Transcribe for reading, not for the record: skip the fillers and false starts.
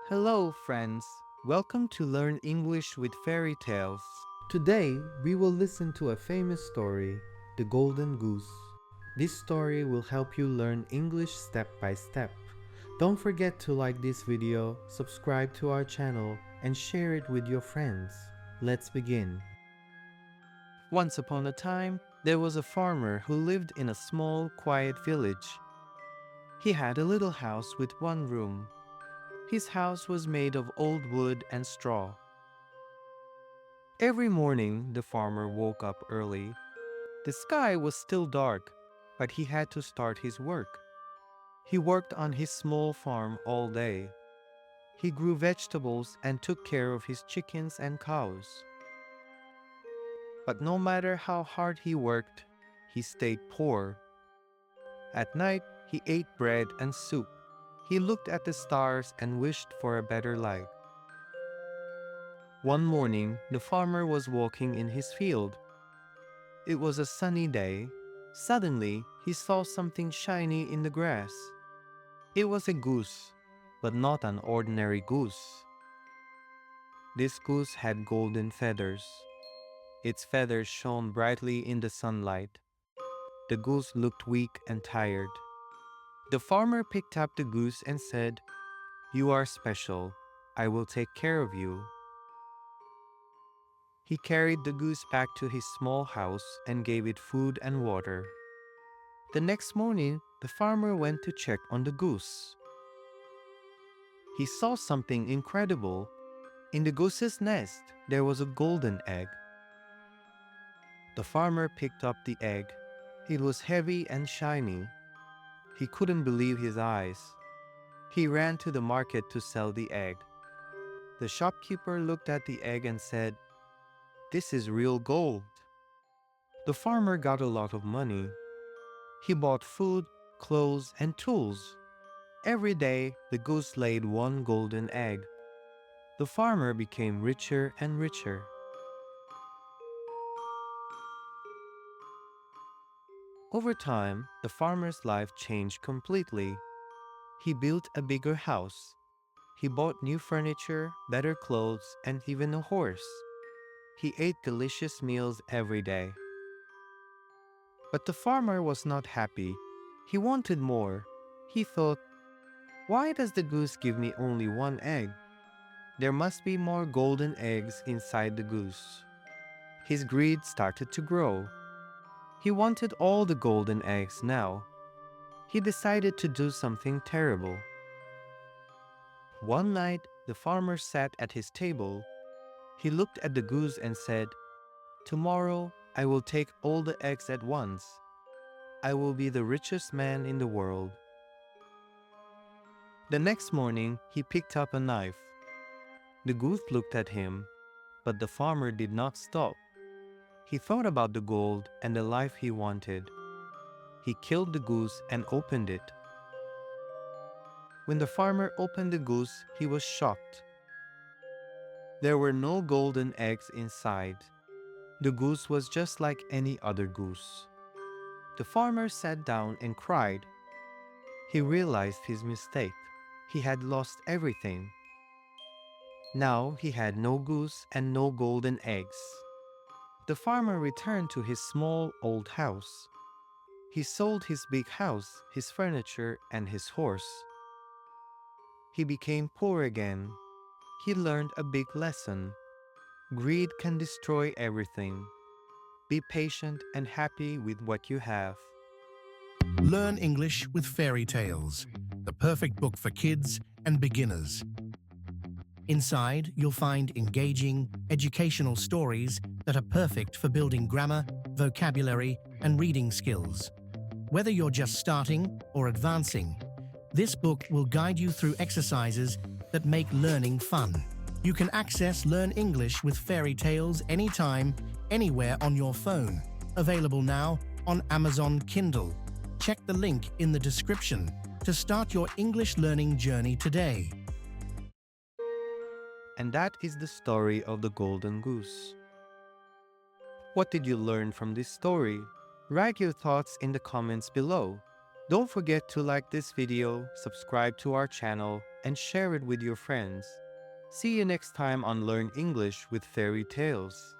Hello, friends. Welcome to Learn English with Fairy Tales. Today, we will listen to a famous story, The Golden Goose. This story will help you learn English step by step. Don't forget to like this video, subscribe to our channel, and share it with your friends. Let's begin. Once upon a time, there was a farmer who lived in a small, quiet village. He had a little house with one room. His house was made of old wood and straw. Every morning, the farmer woke up early. The sky was still dark, but he had to start his work. He worked on his small farm all day. He grew vegetables and took care of his chickens and cows. But no matter how hard he worked, he stayed poor. At night, he ate bread and soup. He looked at the stars and wished for a better life. One morning, the farmer was walking in his field. It was a sunny day. Suddenly, he saw something shiny in the grass. It was a goose, but not an ordinary goose. This goose had golden feathers. Its feathers shone brightly in the sunlight. The goose looked weak and tired. The farmer picked up the goose and said, "You are special. I will take care of you." He carried the goose back to his small house and gave it food and water. The next morning, the farmer went to check on the goose. He saw something incredible. In the goose's nest, there was a golden egg. The farmer picked up the egg. It was heavy and shiny. He couldn't believe his eyes. He ran to the market to sell the egg. The shopkeeper looked at the egg and said, "This is real gold." The farmer got a lot of money. He bought food, clothes, and tools. Every day, the goose laid one golden egg. The farmer became richer and richer. Over time, the farmer's life changed completely. He built a bigger house. He bought new furniture, better clothes, and even a horse. He ate delicious meals every day. But the farmer was not happy. He wanted more. He thought, "Why does the goose give me only one egg? There must be more golden eggs inside the goose." His greed started to grow. He wanted all the golden eggs now. He decided to do something terrible. One night, the farmer sat at his table. He looked at the goose and said, "Tomorrow, I will take all the eggs at once. I will be the richest man in the world." The next morning, he picked up a knife. The goose looked at him, but the farmer did not stop. He thought about the gold and the life he wanted. He killed the goose and opened it. When the farmer opened the goose, he was shocked. There were no golden eggs inside. The goose was just like any other goose. The farmer sat down and cried. He realized his mistake. He had lost everything. Now he had no goose and no golden eggs. The farmer returned to his small old house. He sold his big house, his furniture, and his horse. He became poor again. He learned a big lesson. Greed can destroy everything. Be patient and happy with what you have. Learn English with Fairy Tales, the perfect book for kids and beginners. Inside, you'll find engaging, educational stories that are perfect for building grammar, vocabulary, and reading skills. Whether you're just starting or advancing, this book will guide you through exercises that make learning fun. You can access Learn English with Fairy Tales anytime, anywhere on your phone. Available now on Amazon Kindle. Check the link in the description to start your English learning journey today. And that is the story of the Golden Goose. What did you learn from this story? Write your thoughts in the comments below. Don't forget to like this video, subscribe to our channel, and share it with your friends. See you next time on Learn English with Fairy Tales.